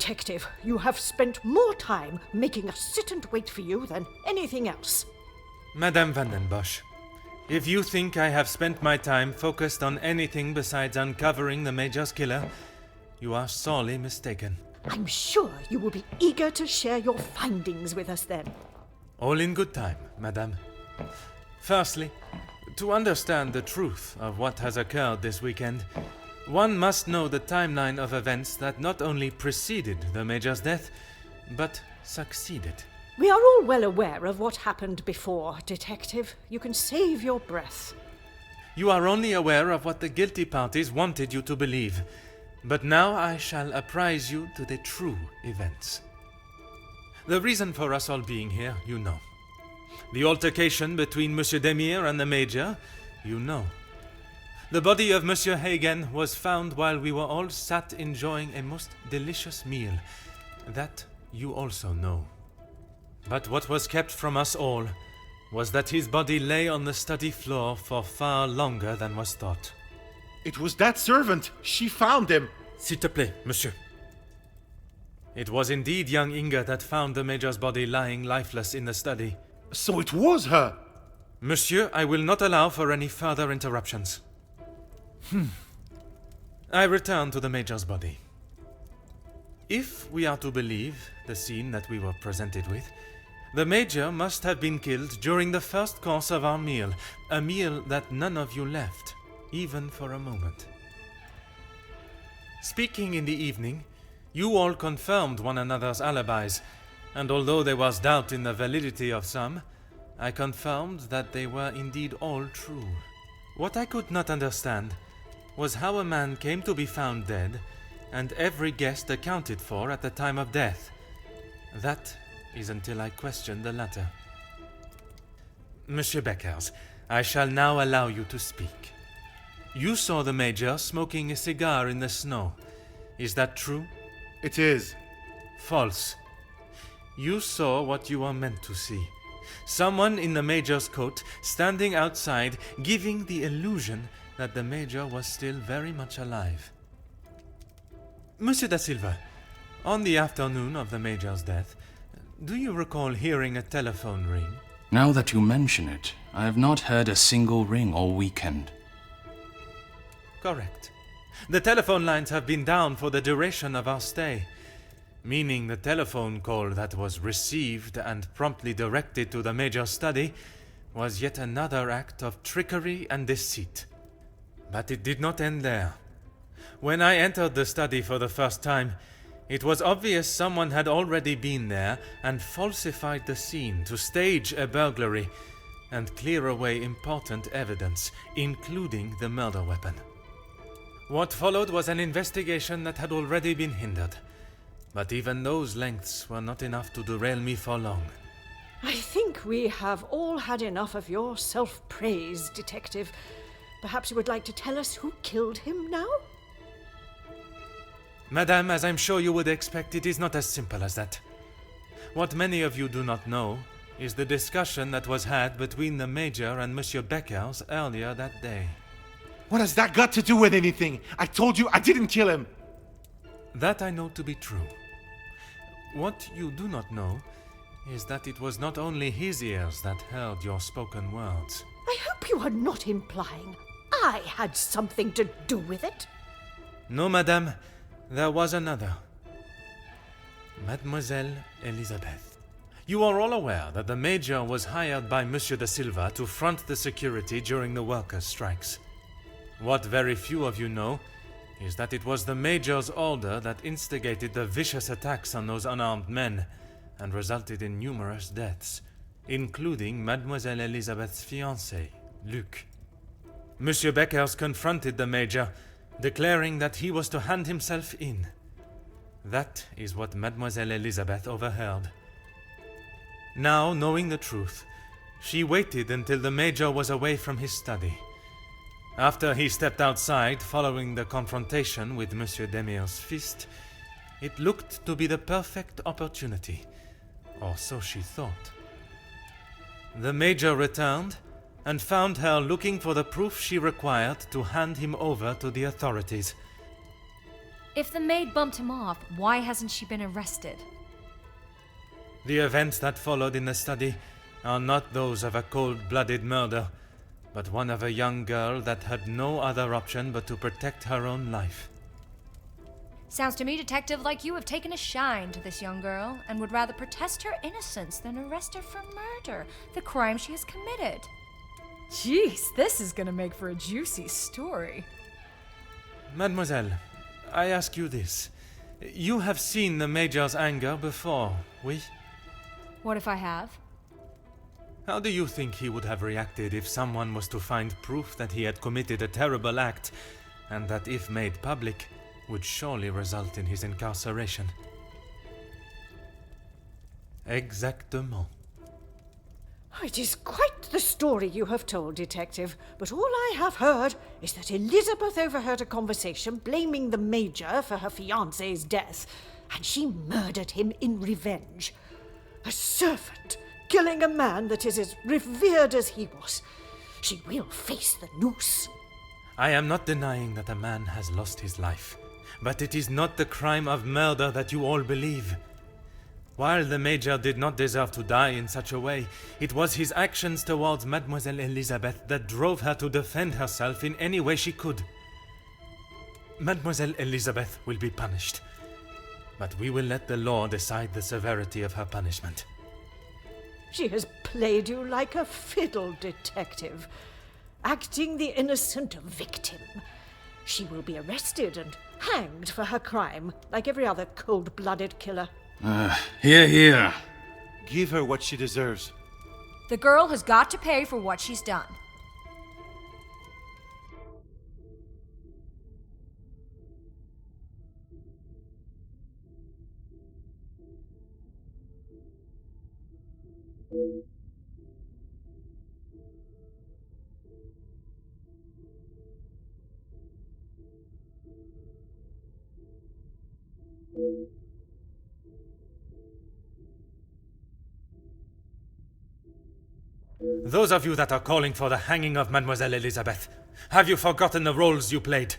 Detective, you have spent more time making us sit and wait for you than anything else. Madame Van den Bosch, if you think I have spent my time focused on anything besides uncovering the Major's killer, you are sorely mistaken. I'm sure you will be eager to share your findings with us then. All in good time, Madame. Firstly, to understand the truth of what has occurred this weekend, one must know the timeline of events that not only preceded the Major's death, but succeeded. We are all well aware of what happened before, Detective. You can save your breath. You are only aware of what the guilty parties wanted you to believe, but now I shall apprise you to the true events. The reason for us all being here, you know. The altercation between Monsieur Demire and the Major, you know. The body of Monsieur Hagen was found while we were all sat enjoying a most delicious meal. That you also know. But what was kept from us all was that his body lay on the study floor for far longer than was thought. It was that servant. She found him. S'il te plaît, monsieur. It was indeed young Inga that found the Major's body lying lifeless in the study. So it was her. Monsieur, I will not allow for any further interruptions. I return to the Major's body. If we are to believe the scene that we were presented with, the Major must have been killed during the first course of our meal, a meal that none of you left, even for a moment. Speaking in the evening, you all confirmed one another's alibis, and although there was doubt in the validity of some, I confirmed that they were indeed all true. What I could not understand was how a man came to be found dead, and every guest accounted for at the time of death. That is until I questioned the latter. Monsieur Beckers, I shall now allow you to speak. You saw the Major smoking a cigar in the snow. Is that true? It is. False. You saw what you were meant to see. Someone in the Major's coat standing outside, giving the illusion that the Major was still very much alive. Monsieur da Silva, on the afternoon of the Major's death, do you recall hearing a telephone ring? Now that you mention it, I have not heard a single ring all weekend. Correct. The telephone lines have been down for the duration of our stay, meaning the telephone call that was received and promptly directed to the Major's study was yet another act of trickery and deceit. But it did not end there. When I entered the study for the first time, it was obvious someone had already been there and falsified the scene to stage a burglary and clear away important evidence, including the murder weapon. What followed was an investigation that had already been hindered, but even those lengths were not enough to derail me for long. I think we have all had enough of your self-praise, Detective. Perhaps you would like to tell us who killed him now? Madame, as I'm sure you would expect, it is not as simple as that. What many of you do not know is the discussion that was had between the Major and Monsieur Beckers earlier that day. What has that got to do with anything? I told you I didn't kill him. That I know to be true. What you do not know is that it was not only his ears that heard your spoken words. I hope you are not implying I had something to do with it. No, madame, there was another. Mademoiselle Elisabeth. You are all aware that the Major was hired by Monsieur da Silva to front the security during the workers' strikes. What very few of you know is that it was the Major's order that instigated the vicious attacks on those unarmed men and resulted in numerous deaths, including Mademoiselle Elisabeth's fiancé, Luc. Monsieur Beckers confronted the Major, declaring that he was to hand himself in. That is what Mademoiselle Elisabeth overheard. Now, knowing the truth, she waited until the Major was away from his study. After he stepped outside following the confrontation with Monsieur Demire's fist, it looked to be the perfect opportunity, or so she thought. The Major returned and found her looking for the proof she required to hand him over to the authorities. If the maid bumped him off, why hasn't she been arrested? The events that followed in the study are not those of a cold-blooded murder, but one of a young girl that had no other option but to protect her own life. Sounds to me, Detective, like you have taken a shine to this young girl and would rather protest her innocence than arrest her for murder, the crime she has committed. Jeez, this is gonna make for a juicy story. Mademoiselle, I ask you this. You have seen the Major's anger before, oui? What if I have? How do you think he would have reacted if someone was to find proof that he had committed a terrible act, and that if made public, would surely result in his incarceration? Exactement. It is quite the story you have told, Detective, but all I have heard is that Elizabeth overheard a conversation blaming the Major for her fiancé's death, and she murdered him in revenge. A servant killing a man that is as revered as he was. She will face the noose. I am not denying that a man has lost his life, but it is not the crime of murder that you all believe. While the Major did not deserve to die in such a way, it was his actions towards Mademoiselle Elizabeth that drove her to defend herself in any way she could. Mademoiselle Elizabeth will be punished, but we will let the law decide the severity of her punishment. She has played you like a fiddle, Detective, acting the innocent victim. She will be arrested and hanged for her crime, like every other cold-blooded killer. Hear, hear. Give her what she deserves. The girl has got to pay for what she's done. Those of you that are calling for the hanging of Mademoiselle Elizabeth, have you forgotten the roles you played?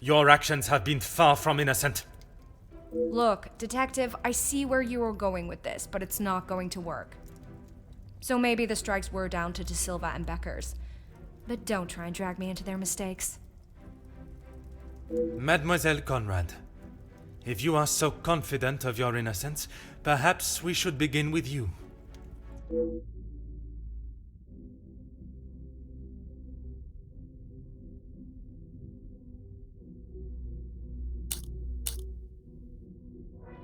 Your actions have been far from innocent. Look, Detective, I see where you are going with this, but it's not going to work. So maybe the strikes were down to De Silva and Beckers. But don't try and drag me into their mistakes. Mademoiselle Conrad, if you are so confident of your innocence, perhaps we should begin with you.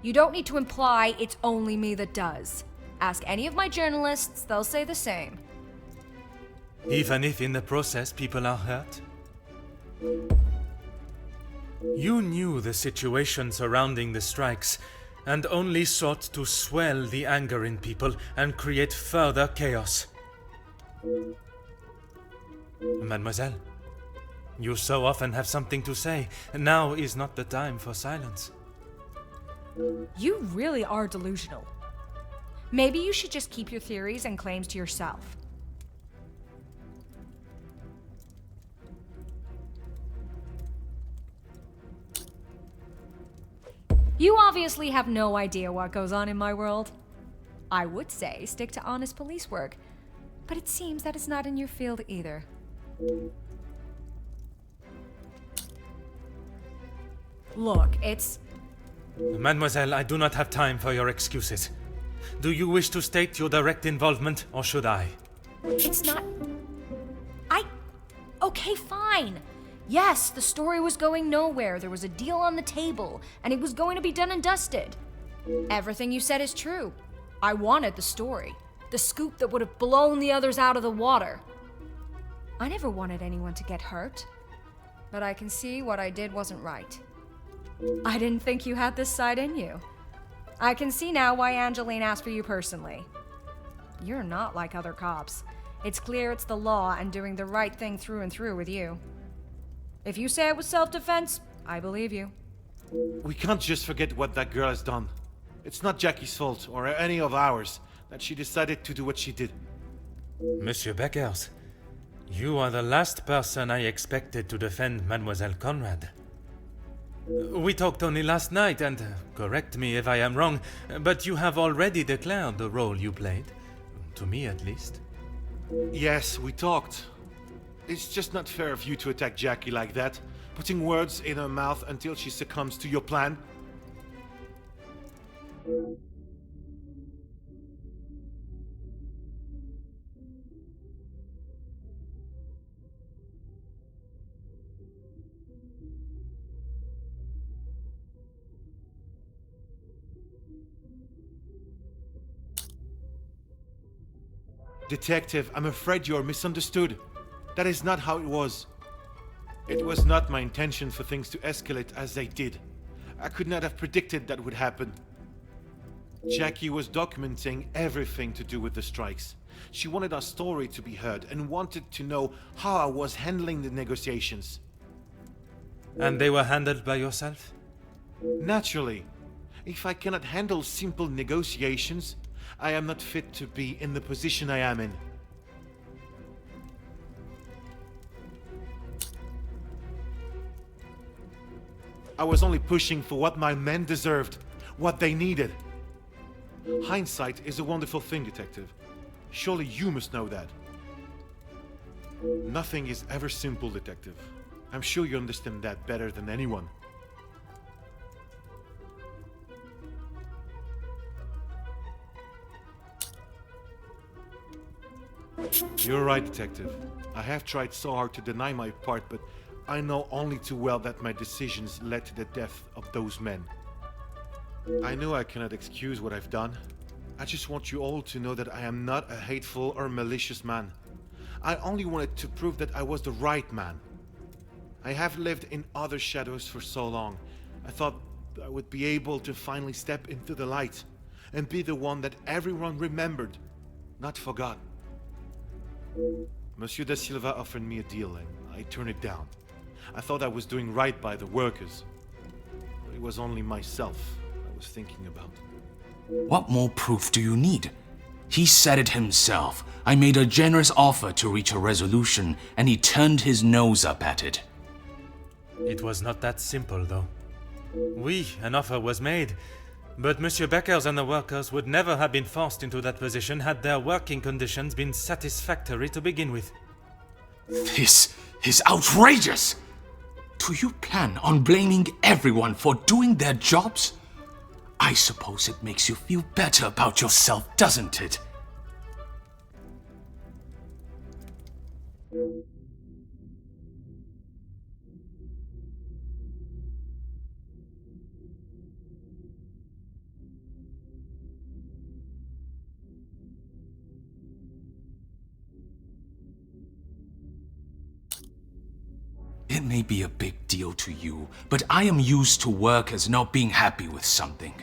You don't need to imply it's only me that does. Ask any of my journalists, they'll say the same. Even if in the process people are hurt? You knew the situation surrounding the strikes, and only sought to swell the anger in people and create further chaos. Mademoiselle, you so often have something to say. Now is not the time for silence. You really are delusional. Maybe you should just keep your theories and claims to yourself. You obviously have no idea what goes on in my world. I would say stick to honest police work, but it seems that it's not in your field either. Look, it's... Mademoiselle, I do not have time for your excuses. Do you wish to state your direct involvement, or should I? It's not... Okay, fine. Yes, the story was going nowhere. There was a deal on the table, and it was going to be done and dusted. Everything you said is true. I wanted the story. The scoop that would have blown the others out of the water. I never wanted anyone to get hurt. But I can see what I did wasn't right. I didn't think you had this side in you. I can see now why Angeline asked for you personally. You're not like other cops. It's clear it's the law and doing the right thing through and through with you. If you say it was self-defense, I believe you. We can't just forget what that girl has done. It's not Jackie's fault, or any of ours, that she decided to do what she did. Monsieur Beckers, you are the last person I expected to defend Mademoiselle Conrad. We talked only last night, and correct me if I am wrong, but you have already declared the role you played. To me, at least. Yes, we talked. It's just not fair of you to attack Jackie like that, putting words in her mouth until she succumbs to your plan. Detective, I'm afraid you're misunderstood. That is not how it was. It was not my intention for things to escalate as they did. I could not have predicted that would happen. Jackie was documenting everything to do with the strikes. She wanted our story to be heard and wanted to know how I was handling the negotiations. And they were handled by yourself? Naturally. If I cannot handle simple negotiations, I am not fit to be in the position I am in. I was only pushing for what my men deserved, what they needed. Hindsight is a wonderful thing, Detective. Surely you must know that. Nothing is ever simple, Detective. I'm sure you understand that better than anyone. You're right, Detective. I have tried so hard to deny my part, but I know only too well that my decisions led to the death of those men. I know I cannot excuse what I've done. I just want you all to know that I am not a hateful or malicious man. I only wanted to prove that I was the right man. I have lived in other shadows for so long. I thought I would be able to finally step into the light and be the one that everyone remembered, not forgot. Monsieur da Silva offered me a deal and I turned it down. I thought I was doing right by the workers. But it was only myself I was thinking about. What more proof do you need? He said it himself. I made a generous offer to reach a resolution, and he turned his nose up at it. It was not that simple, though. Oui, an offer was made, but Monsieur Beckers and the workers would never have been forced into that position had their working conditions been satisfactory to begin with. This is outrageous! Do you plan on blaming everyone for doing their jobs? I suppose it makes you feel better about yourself, doesn't it? It may be a big deal to you, but I am used to workers not being happy with something.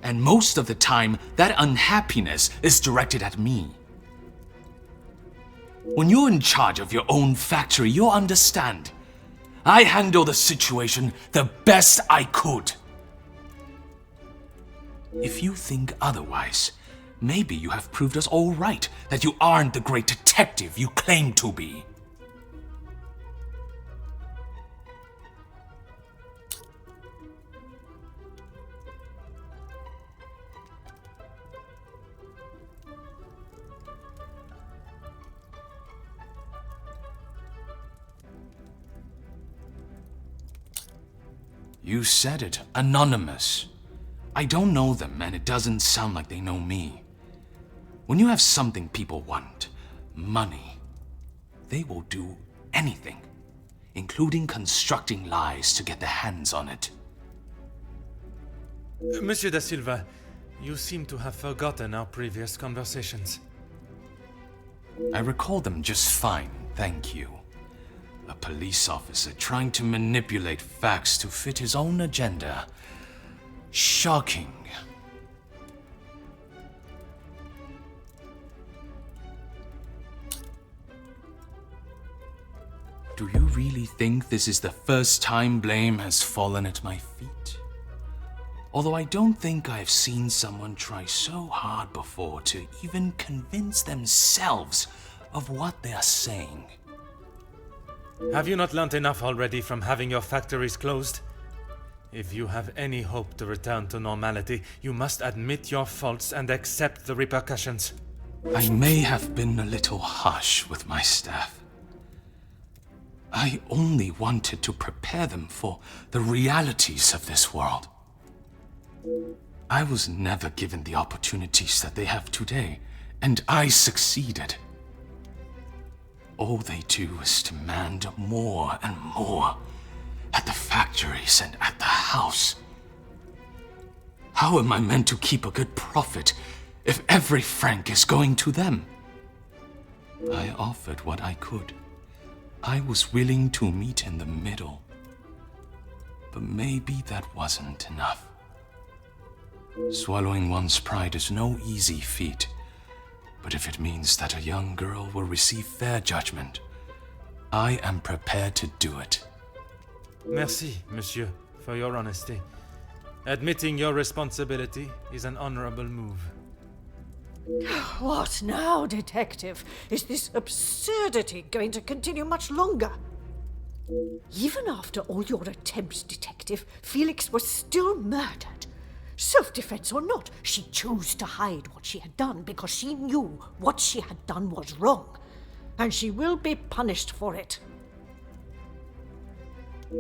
And most of the time, that unhappiness is directed at me. When you're in charge of your own factory, you'll understand. I handled the situation the best I could. If you think otherwise, maybe you have proved us all right, that you aren't the great detective you claim to be. You said it. Anonymous. I don't know them, and it doesn't sound like they know me. When you have something people want, money, they will do anything, including constructing lies to get their hands on it. Monsieur da Silva, you seem to have forgotten our previous conversations. I recall them just fine, thank you. A police officer trying to manipulate facts to fit his own agenda. Shocking. Do you really think this is the first time blame has fallen at my feet? Although I don't think I've seen someone try so hard before to even convince themselves of what they are saying. Have you not learnt enough already from having your factories closed? If you have any hope to return to normality, you must admit your faults and accept the repercussions. I may have been a little harsh with my staff. I only wanted to prepare them for the realities of this world. I was never given the opportunities that they have today, and I succeeded. All they do is demand more and more at the factories and at the house. How am I meant to keep a good profit if every franc is going to them? I offered what I could. I was willing to meet in the middle. But maybe that wasn't enough. Swallowing one's pride is no easy feat. But if it means that a young girl will receive fair judgment, I am prepared to do it. Merci, monsieur, for your honesty. Admitting your responsibility is an honorable move. What now, Detective? Is this absurdity going to continue much longer? Even after all your attempts, Detective, Felix was still murdered. Self-defense or not, she chose to hide what she had done because she knew what she had done was wrong. And she will be punished for it.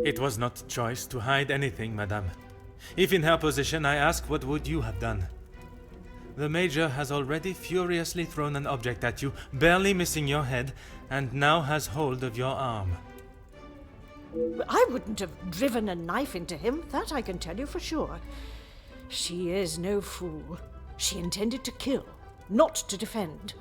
It was not choice to hide anything, madame. If in her position, I ask, what would you have done? The Major has already furiously thrown an object at you, barely missing your head, and now has hold of your arm. I wouldn't have driven a knife into him, that I can tell you for sure. She is no fool. She intended to kill, not to defend.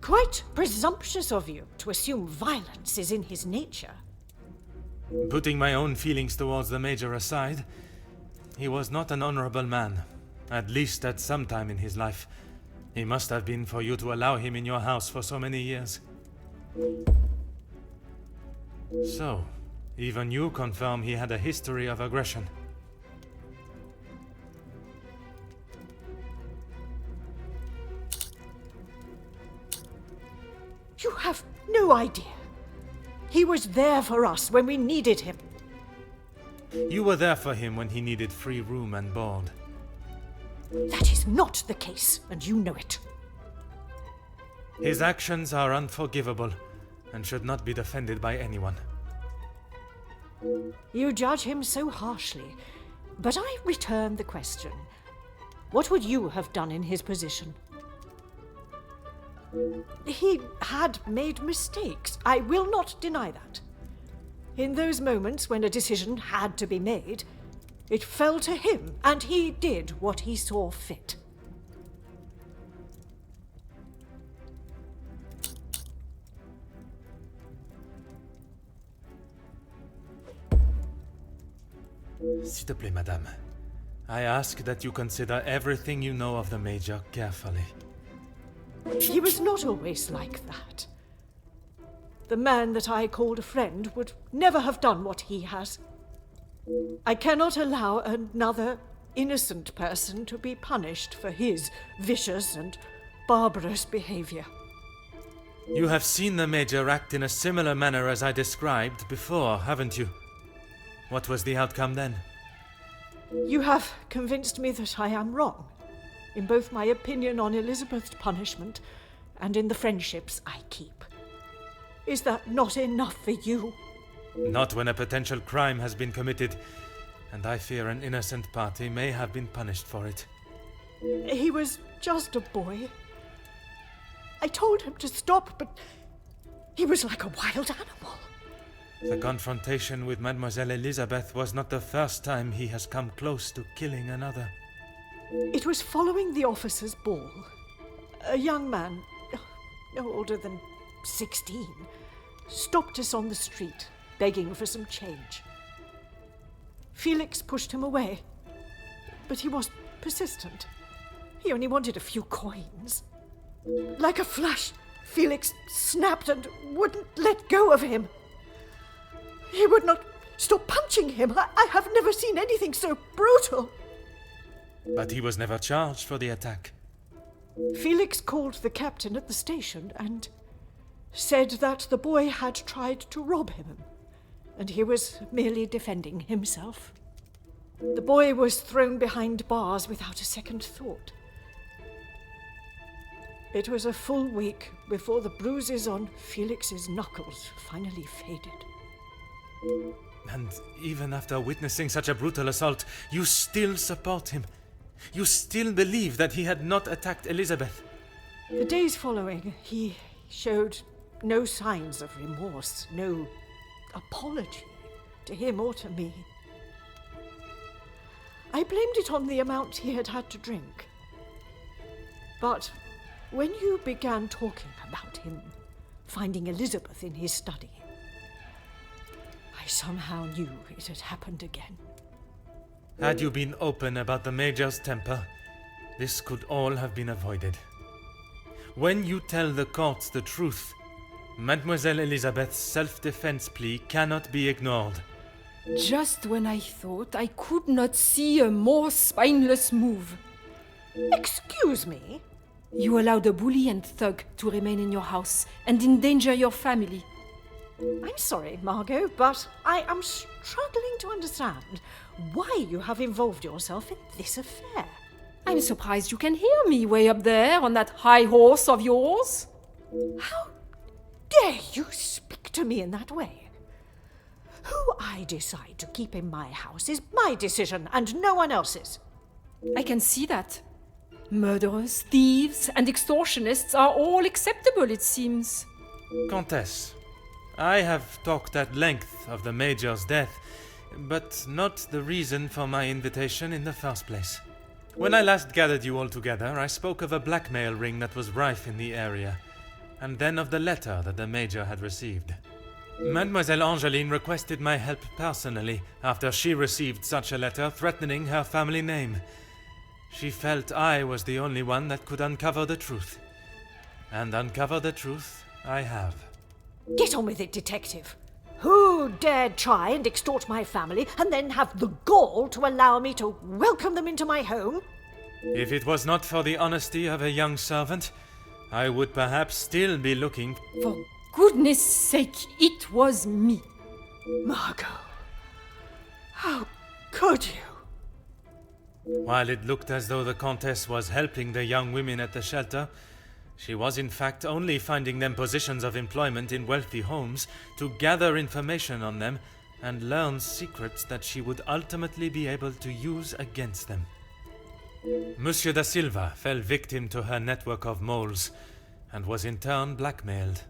Quite presumptuous of you to assume violence is in his nature. Putting my own feelings towards the Major aside, he was not an honorable man, at least at some time in his life. He must have been for you to allow him in your house for so many years. So, even you confirm he had a history of aggression. You have no idea. He was there for us when we needed him. You were there for him when he needed free room and board. That is not the case, and you know it. His actions are unforgivable and should not be defended by anyone. You judge him so harshly, but I return the question. What would you have done in his position? He had made mistakes. I will not deny that. In those moments when a decision had to be made, it fell to him, and he did what he saw fit. S'il te plaît, madame. I ask that you consider everything you know of the Major carefully. He was not always like that. The man that I called a friend would never have done what he has. I cannot allow another innocent person to be punished for his vicious and barbarous behavior. You have seen the Major act in a similar manner as I described before, haven't you? What was the outcome then? You have convinced me that I am wrong, in both my opinion on Elizabeth's punishment and in the friendships I keep. Is that not enough for you? Not when a potential crime has been committed, and I fear an innocent party may have been punished for it. He was just a boy. I told him to stop, but he was like a wild animal. The confrontation with Mademoiselle Elizabeth was not the first time he has come close to killing another. It was following the officers' ball. A young man, no older than 16, stopped us on the street, begging for some change. Felix pushed him away, but he was persistent. He only wanted a few coins. Like a flash, Felix snapped and wouldn't let go of him. He would not Stop punching him. I have never seen anything so brutal. But he was never charged for the attack. Felix called the captain at the station and said that the boy had tried to rob him, and he was merely defending himself. The boy was thrown behind bars without a second thought. It was a full week before the bruises on Felix's knuckles finally faded. And even after witnessing such a brutal assault, you still support him. You still believe that he had not attacked Elizabeth. The days following, he showed no signs of remorse, no apology to him or to me. I blamed it on the amount he had had to drink. But when you began talking about him finding Elizabeth in his study, I somehow knew it had happened again. Had you been open about the Major's temper, this could all have been avoided. When you tell the courts the truth, Mademoiselle Elizabeth's self-defense plea cannot be ignored. Just when I thought I could not see a more spineless move. Excuse me? You allowed a bully and thug to remain in your house and endanger your family. I'm sorry, Margot, but I am struggling to understand why you have involved yourself in this affair. I'm surprised you can hear me way up there on that high horse of yours. How dare you speak to me in that way? Who I decide to keep in my house is my decision and no one else's. I can see that. Murderers, thieves, and extortionists are all acceptable, it seems. Countess, I have talked at length of the Major's death, but not the reason for my invitation in the first place. When I last gathered you all together, I spoke of a blackmail ring that was rife in the area, and then of the letter that the Major had received. Mademoiselle Angeline requested my help personally after she received such a letter threatening her family name. She felt I was the only one that could uncover the truth. And uncover the truth I have. Get on with it, detective. Who dared try and extort my family and then have the gall to allow me to welcome them into my home? If it was not for the honesty of a young servant, I would perhaps still be looking. For goodness sake, it was me. Margot, how could you? While it looked as though the Countess was helping the young women at the shelter, she was in fact only finding them positions of employment in wealthy homes to gather information on them and learn secrets that she would ultimately be able to use against them. Monsieur da Silva fell victim to her network of moles and was in turn blackmailed.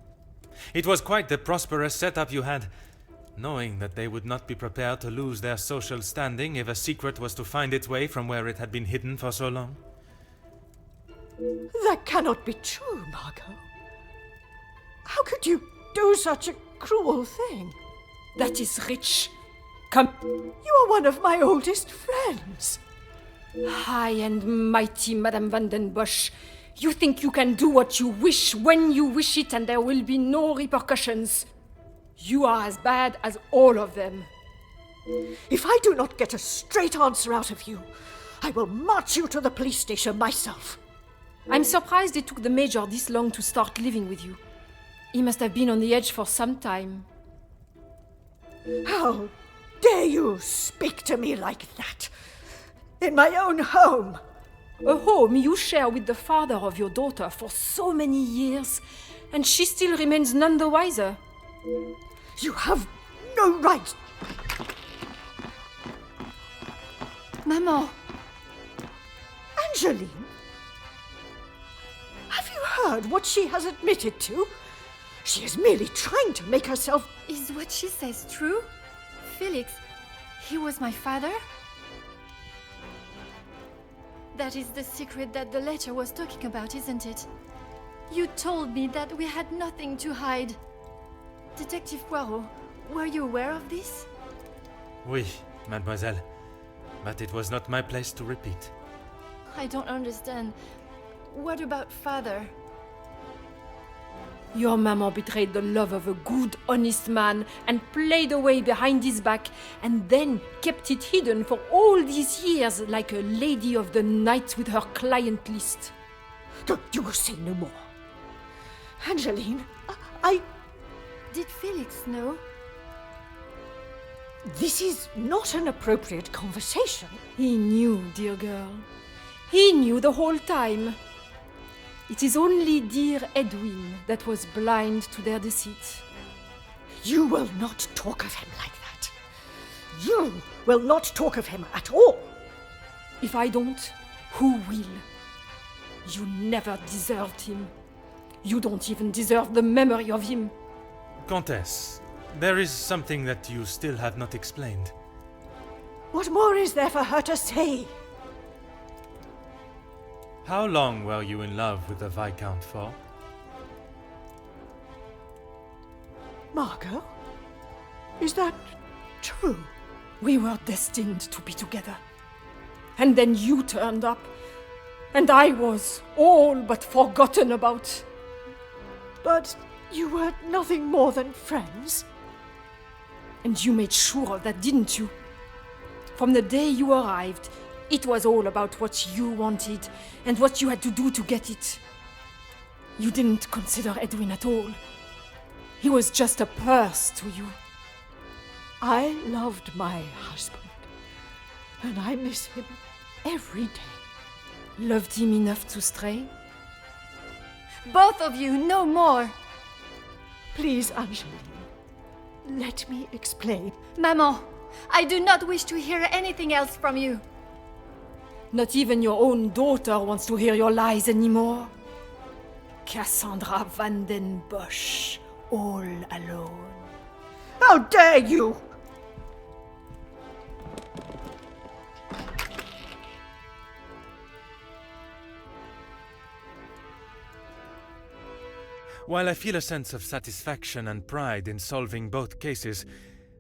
It was quite the prosperous setup you had, knowing that they would not be prepared to lose their social standing if a secret was to find its way from where it had been hidden for so long. That cannot be true, Margot. How could you do such a cruel thing? That is rich. Come. You are one of my oldest friends. High and mighty, Madame Van den Bosch. You think you can do what you wish when you wish it and there will be no repercussions. You are as bad as all of them. If I do not get a straight answer out of you, I will march you to the police station myself. I'm surprised it took the Major this long to start living with you. He must have been on the edge for some time. How dare you speak to me like that? In my own home. A home you share with the father of your daughter for so many years, and she still remains none the wiser. You have no right. Maman. Angeline? Have you heard what she has admitted to? She is merely trying to make herself... Is what she says true? Felix, he was my father? That is the secret that the letter was talking about, isn't it? You told me that we had nothing to hide. Detective Poirot, were you aware of this? Oui, mademoiselle. But it was not my place to repeat. I don't understand. What about father? Your maman betrayed the love of a good, honest man and played away behind his back and then kept it hidden for all these years like a lady of the night with her client list. You will say no more. Angeline, Did Felix know? This is not an appropriate conversation. He knew, dear girl. He knew the whole time. It is only dear Edwin that was blind to their deceit. You will not talk of him like that. You will not talk of him at all. If I don't, who will? You never deserved him. You don't even deserve the memory of him. Countess, there is something that you still have not explained. What more is there for her to say? How long were you in love with the Viscount for? Margot? Is that true? We were destined to be together. And then you turned up. And I was all but forgotten about. But you were nothing more than friends. And you made sure of that, didn't you? From the day you arrived, it was all about what you wanted and what you had to do to get it. You didn't consider Edwin at all. He was just a purse to you. I loved my husband, and I miss him every day. Loved him enough to stray? Both of you, no more! Please, Angeline, let me explain. Maman, I do not wish to hear anything else from you. Not even your own daughter wants to hear your lies anymore. Cassandra Van den Bosch, all alone. How dare you! While I feel a sense of satisfaction and pride in solving both cases,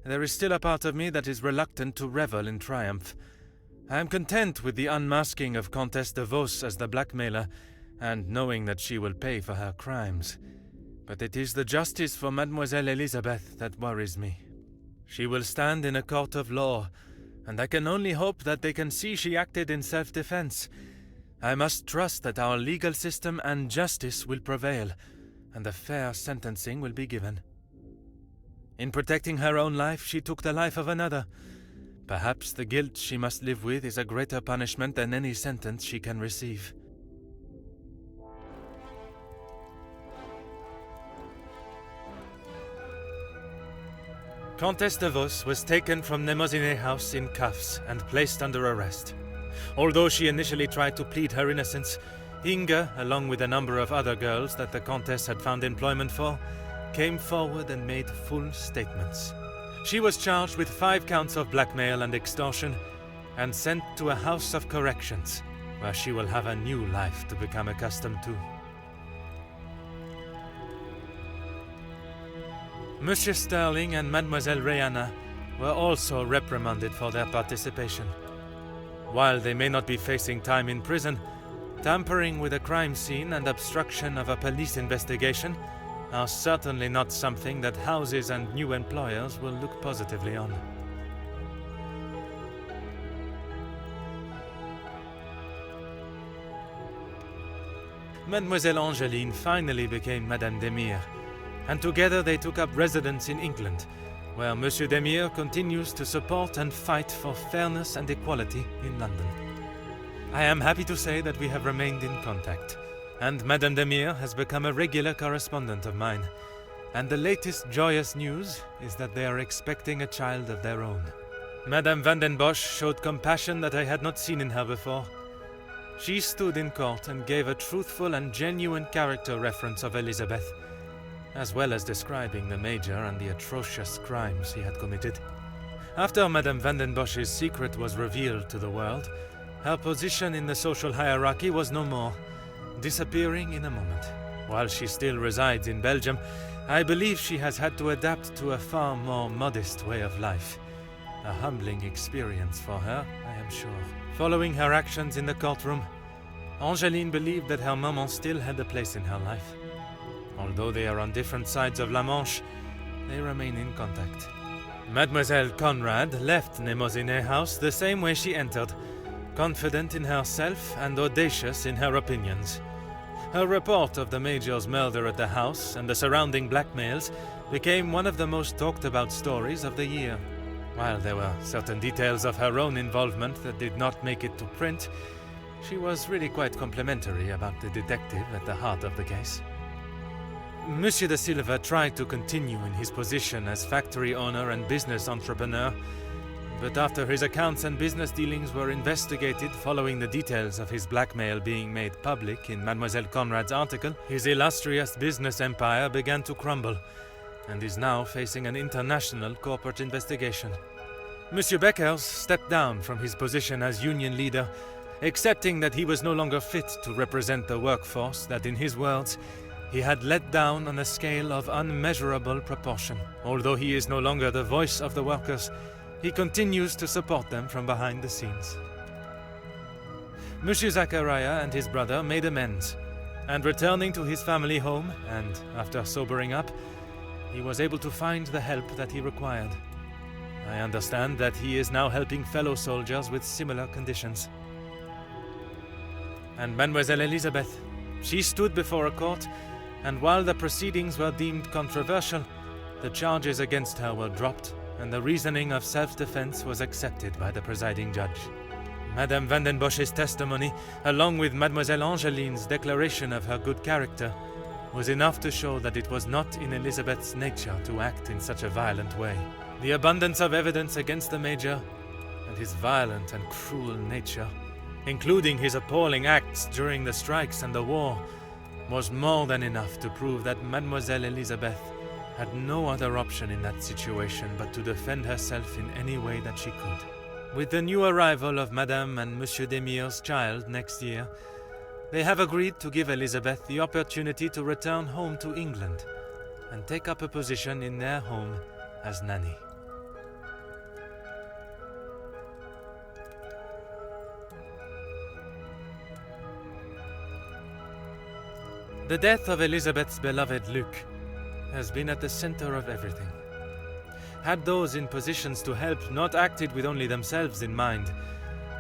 there is still a part of me that is reluctant to revel in triumph. I am content with the unmasking of Comtesse de Vos as the blackmailer, and knowing that she will pay for her crimes. But it is the justice for Mademoiselle Elizabeth that worries me. She will stand in a court of law, and I can only hope that they can see she acted in self-defense. I must trust that our legal system and justice will prevail, and a fair sentencing will be given. In protecting her own life, she took the life of another. Perhaps the guilt she must live with is a greater punishment than any sentence she can receive. Comtesse de Vos was taken from Nemozinet House in cuffs and placed under arrest. Although she initially tried to plead her innocence, Inga, along with a number of other girls that the Comtesse had found employment for, came forward and made full statements. She was charged with 5 counts of blackmail and extortion and sent to a house of corrections, where she will have a new life to become accustomed to. Monsieur Sterling and Mademoiselle Rihanna were also reprimanded for their participation. While they may not be facing time in prison, tampering with a crime scene and obstruction of a police investigation are certainly not something that houses and new employers will look positively on. Mademoiselle Angeline finally became Madame Demire, and together they took up residence in England, where Monsieur Demire continues to support and fight for fairness and equality in London. I am happy to say that we have remained in contact, and Madame Demire has become a regular correspondent of mine, and the latest joyous news is that they are expecting a child of their own. Madame Van den Bosch showed compassion that I had not seen in her before. She stood in court and gave a truthful and genuine character reference of Elizabeth, as well as describing the Major and the atrocious crimes he had committed. After Madame Van den Bosch's secret was revealed to the world, her position in the social hierarchy was no more, disappearing in a moment. While she still resides in Belgium, I believe she has had to adapt to a far more modest way of life. A humbling experience for her, I am sure. Following her actions in the courtroom, Angeline believed that her maman still had a place in her life. Although they are on different sides of La Manche, they remain in contact. Mademoiselle Conrad left Nemosine House the same way she entered, confident in herself and audacious in her opinions. Her report of the Major's murder at the house and the surrounding blackmails became one of the most talked about stories of the year. While there were certain details of her own involvement that did not make it to print, she was really quite complimentary about the detective at the heart of the case. Monsieur de Silva tried to continue in his position as factory owner and business entrepreneur, but after his accounts and business dealings were investigated following the details of his blackmail being made public in Mademoiselle Conrad's article, his illustrious business empire began to crumble and is now facing an international corporate investigation. Monsieur Beckers stepped down from his position as union leader, accepting that he was no longer fit to represent the workforce that, in his words, he had let down on a scale of unmeasurable proportion. Although he is no longer the voice of the workers, he continues to support them from behind the scenes. Monsieur Zachariah and his brother made amends, and returning to his family home, and after sobering up, he was able to find the help that he required. I understand that he is now helping fellow soldiers with similar conditions. And Mademoiselle Elizabeth, she stood before a court, and while the proceedings were deemed controversial, the charges against her were dropped, and the reasoning of self-defense was accepted by the presiding judge. Madame Van den Bosch's testimony, along with Mademoiselle Angeline's declaration of her good character, was enough to show that it was not in Elizabeth's nature to act in such a violent way. The abundance of evidence against the Major, and his violent and cruel nature, including his appalling acts during the strikes and the war, was more than enough to prove that Mademoiselle Elizabeth had no other option in that situation but to defend herself in any way that she could. With the new arrival of Madame and Monsieur Demire's child next year, they have agreed to give Elizabeth the opportunity to return home to England and take up a position in their home as nanny. The death of Elizabeth's beloved Luc has been at the center of everything. Had those in positions to help not acted with only themselves in mind,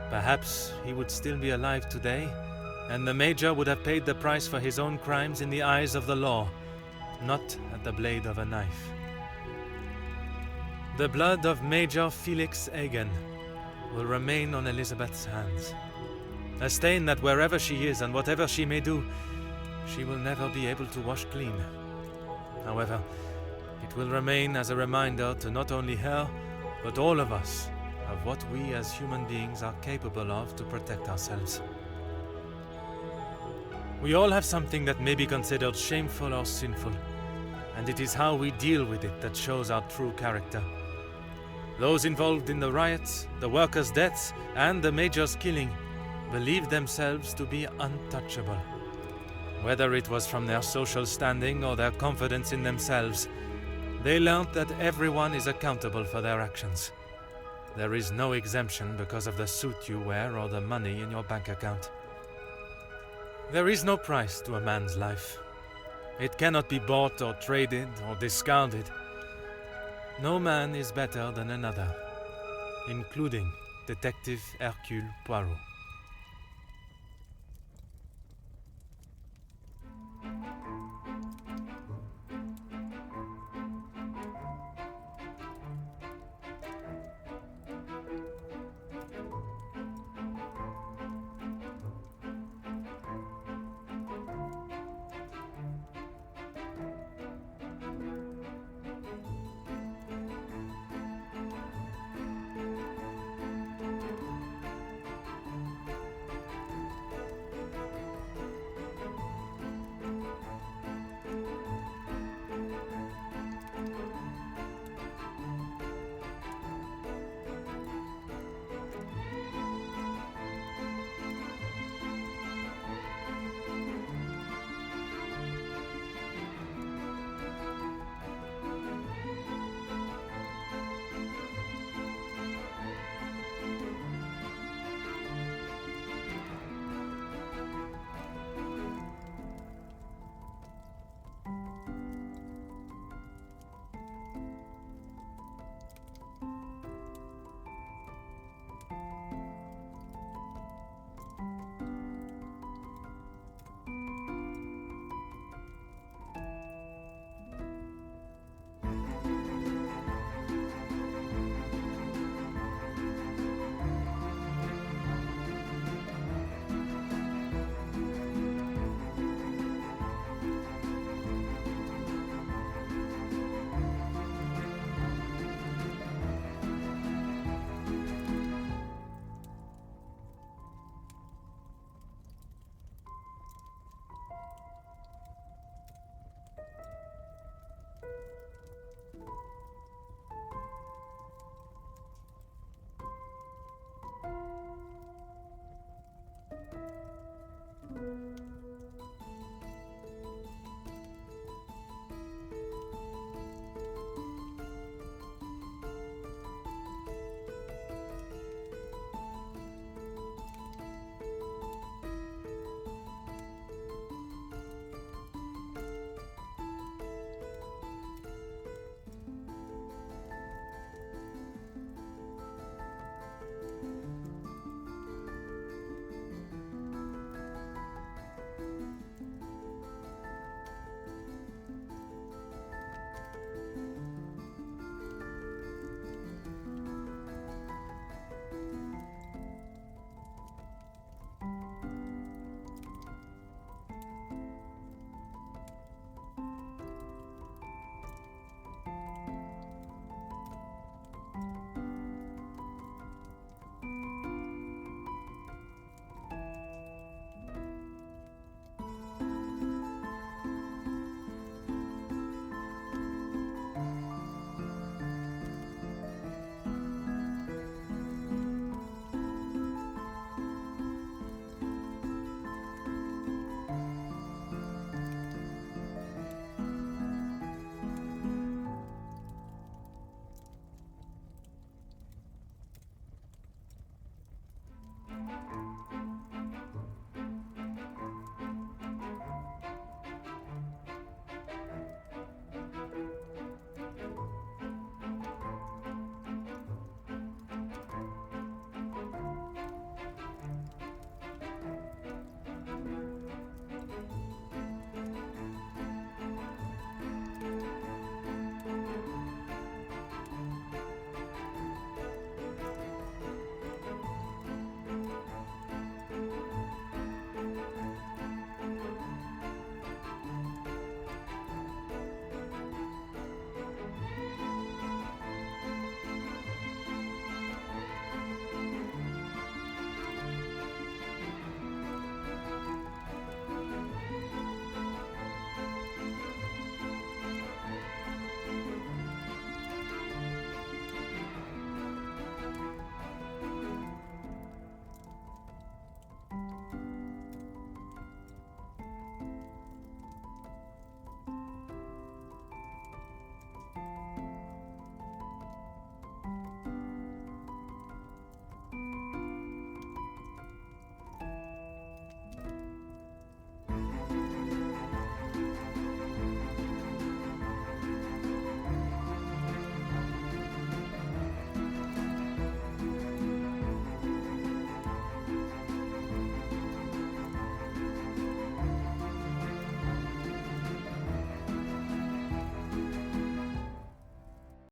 perhaps he would still be alive today, and the Major would have paid the price for his own crimes in the eyes of the law, not at the blade of a knife. The blood of Major Felix Hagen will remain on Elizabeth's hands, a stain that wherever she is and whatever she may do, she will never be able to wash clean. However, it will remain as a reminder to not only her, but all of us, of what we as human beings are capable of to protect ourselves. We all have something that may be considered shameful or sinful, and it is how we deal with it that shows our true character. Those involved in the riots, the workers' deaths, and the Major's killing believed themselves to be untouchable. Whether it was from their social standing or their confidence in themselves, they learned that everyone is accountable for their actions. There is no exemption because of the suit you wear or the money in your bank account. There is no price to a man's life. It cannot be bought or traded or discarded. No man is better than another, including Detective Hercule Poirot.